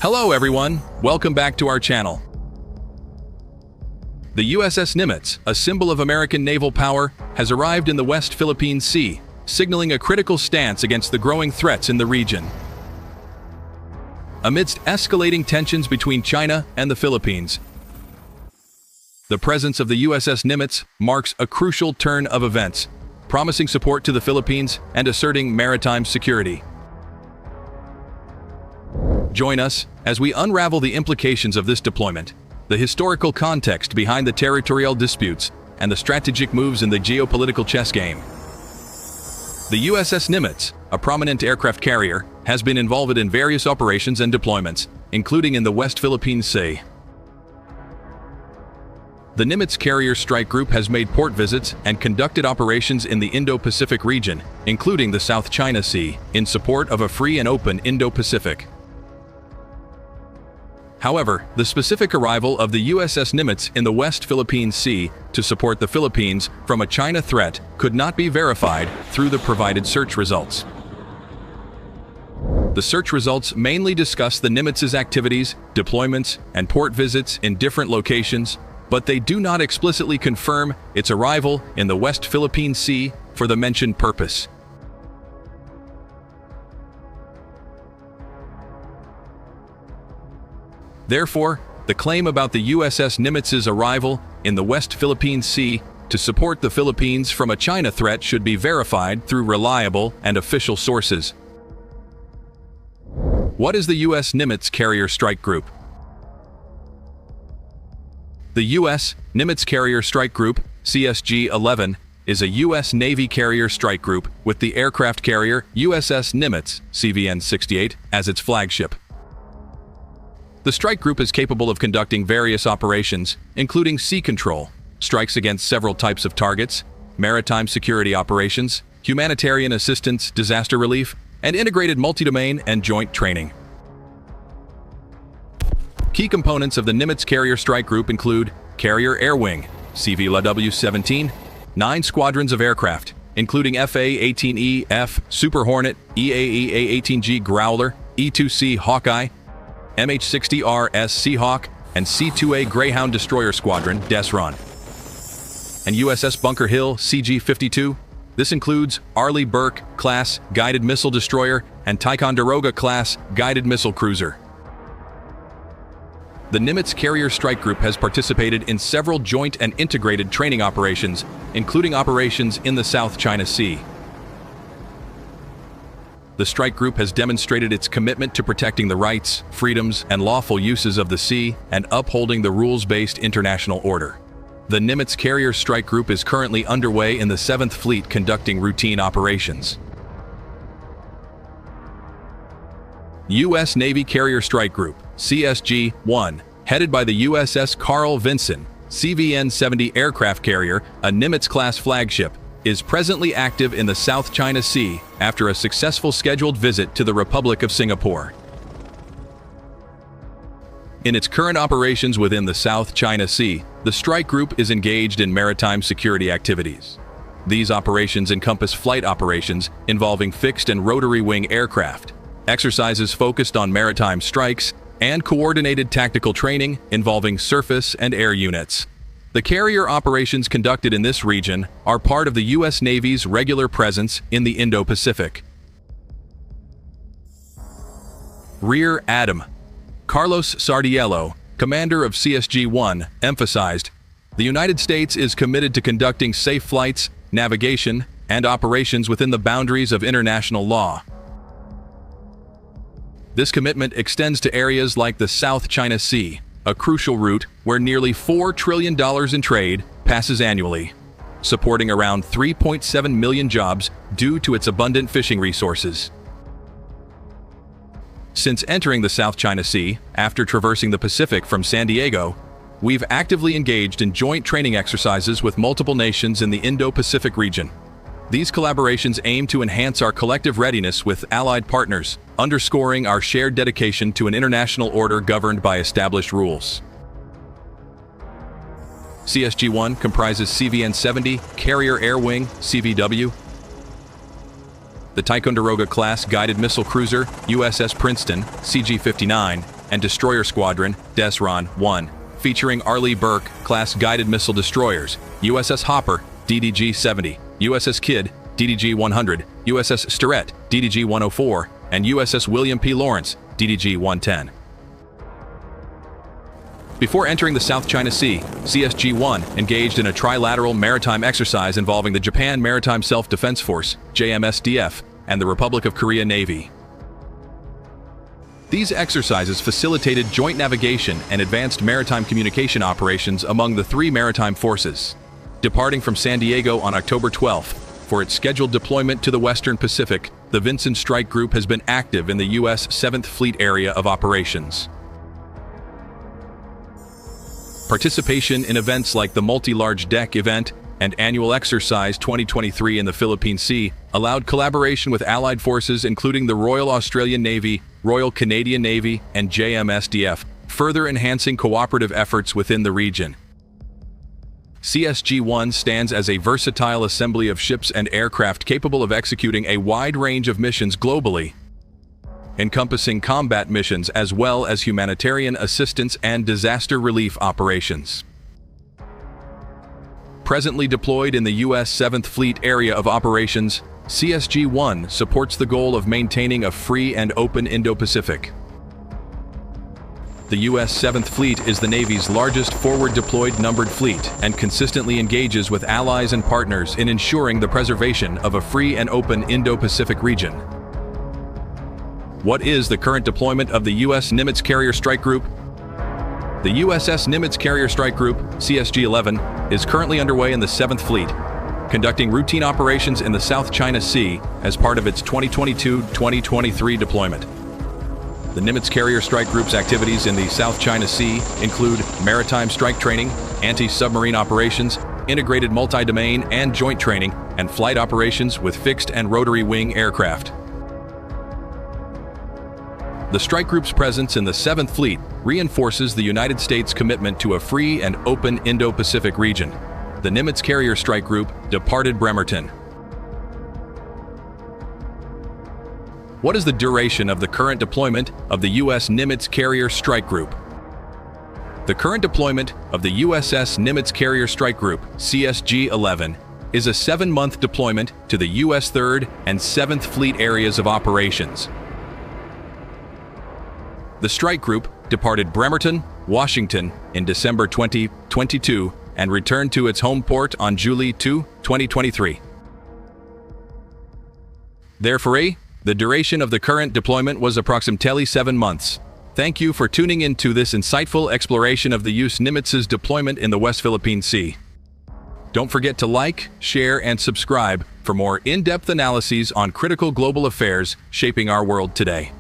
Hello everyone, welcome back to our channel. The USS Nimitz, a symbol of American naval power, has arrived in the West Philippine Sea, signaling a critical stance against the growing threats in the region. Amidst escalating tensions between China and the Philippines, the presence of the USS Nimitz marks a crucial turn of events, promising support to the Philippines and asserting maritime security. Join us as we unravel the implications of this deployment, the historical context behind the territorial disputes, and the strategic moves in the geopolitical chess game. The USS Nimitz, a prominent aircraft carrier, has been involved in various operations and deployments, including in the West Philippine Sea. The Nimitz Carrier Strike Group has made port visits and conducted operations in the Indo-Pacific region, including the South China Sea, in support of a free and open Indo-Pacific. However, the specific arrival of the USS Nimitz in the West Philippine Sea to support the Philippines from a China threat could not be verified through the provided search results. The search results mainly discuss the Nimitz's activities, deployments, and port visits in different locations, but they do not explicitly confirm its arrival in the West Philippine Sea for the mentioned purpose. Therefore, the claim about the USS Nimitz's arrival in the West Philippine Sea to support the Philippines from a China threat should be verified through reliable and official sources. What is the U.S. Nimitz Carrier Strike Group? The U.S. Nimitz Carrier Strike Group, CSG-11, is a U.S. Navy carrier strike group with the aircraft carrier USS Nimitz, CVN-68, as its flagship. The strike group is capable of conducting various operations, including sea control, strikes against several types of targets, maritime security operations, humanitarian assistance, disaster relief, and integrated multi-domain and joint training. Key components of the Nimitz Carrier Strike Group include Carrier Air Wing, CVLW-17, 9 squadrons of aircraft, including FA-18E F Super Hornet, EAE-A-18G Growler, E-2C Hawkeye, MH-60RS Seahawk, and C-2A Greyhound Destroyer Squadron, Desron, and USS Bunker Hill CG-52. This includes Arleigh Burke-class guided missile destroyer and Ticonderoga-class guided missile cruiser. The Nimitz Carrier Strike Group has participated in several joint and integrated training operations, including operations in the South China Sea. The strike group has demonstrated its commitment to protecting the rights, freedoms, and lawful uses of the sea and upholding the rules-based international order. The Nimitz Carrier Strike Group is currently underway in the 7th Fleet conducting routine operations. U.S. Navy Carrier Strike Group, CSG-1, headed by the USS Carl Vinson, CVN-70 aircraft carrier, a Nimitz-class flagship, is presently active in the South China Sea after a successful scheduled visit to the Republic of Singapore. In its current operations within the South China Sea, the strike group is engaged in maritime security activities. These operations encompass flight operations involving fixed and rotary wing aircraft, exercises focused on maritime strikes, and coordinated tactical training involving surface and air units. The carrier operations conducted in this region are part of the U.S. Navy's regular presence in the Indo-Pacific. Rear Adm. Carlos Sardiello, commander of CSG-1, emphasized, "The United States is committed to conducting safe flights, navigation, and operations within the boundaries of international law. This commitment extends to areas like the South China Sea, a crucial route where nearly $4 trillion in trade passes annually, supporting around 3.7 million jobs due to its abundant fishing resources." Since entering the South China Sea, after traversing the Pacific from San Diego, we've actively engaged in joint training exercises with multiple nations in the Indo-Pacific region. These collaborations aim to enhance our collective readiness with allied partners, underscoring our shared dedication to an international order governed by established rules. CSG-1 comprises CVN-70 Carrier Air Wing CVW, the Ticonderoga-class guided missile cruiser USS Princeton CG-59, and Destroyer Squadron, DESRON 1, featuring Arleigh Burke-class guided missile destroyers, USS Hopper, DDG-70, USS Kidd, DDG-100, USS Starrett, DDG-104, and USS William P. Lawrence, DDG-110. Before entering the South China Sea, CSG-1 engaged in a trilateral maritime exercise involving the Japan Maritime Self-Defense Force, JMSDF, and the Republic of Korea Navy. These exercises facilitated joint navigation and advanced maritime communication operations among the three maritime forces. Departing from San Diego on October 12th, for its scheduled deployment to the Western Pacific, the Vinson Strike Group has been active in the U.S. 7th Fleet area of operations. Participation in events like the Multi-Large Deck event and Annual Exercise 2023 in the Philippine Sea allowed collaboration with allied forces including the Royal Australian Navy, Royal Canadian Navy, and JMSDF, further enhancing cooperative efforts within the region. CSG-1 stands as a versatile assembly of ships and aircraft capable of executing a wide range of missions globally, encompassing combat missions as well as humanitarian assistance and disaster relief operations. Presently deployed in the U.S. 7th Fleet area of operations, CSG-1 supports the goal of maintaining a free and open Indo-Pacific. The U.S. 7th Fleet is the Navy's largest forward-deployed numbered fleet and consistently engages with allies and partners in ensuring the preservation of a free and open Indo-Pacific region. What is the current deployment of the U.S. Nimitz Carrier Strike Group? The USS Nimitz Carrier Strike Group, CSG-11, is currently underway in the 7th Fleet, conducting routine operations in the South China Sea as part of its 2022-2023 deployment. The Nimitz Carrier Strike Group's activities in the South China Sea include maritime strike training, anti-submarine operations, integrated multi-domain and joint training, and flight operations with fixed and rotary wing aircraft. The Strike Group's presence in the 7th Fleet reinforces the United States' commitment to a free and open Indo-Pacific region. The Nimitz Carrier Strike Group departed Bremerton. What is the duration of the current deployment of the U.S. Nimitz Carrier Strike Group? The current deployment of the USS Nimitz Carrier Strike Group, CSG-11, is a 7-month deployment to the U.S. 3rd and 7th Fleet areas of operations. The Strike Group departed Bremerton, Washington in December 2022 and returned to its home port on July 2, 2023. Therefore, the duration of the current deployment was approximately 7 months. Thank you for tuning in to this insightful exploration of the U.S. Nimitz's deployment in the West Philippine Sea. Don't forget to like, share, and subscribe for more in-depth analyses on critical global affairs shaping our world today.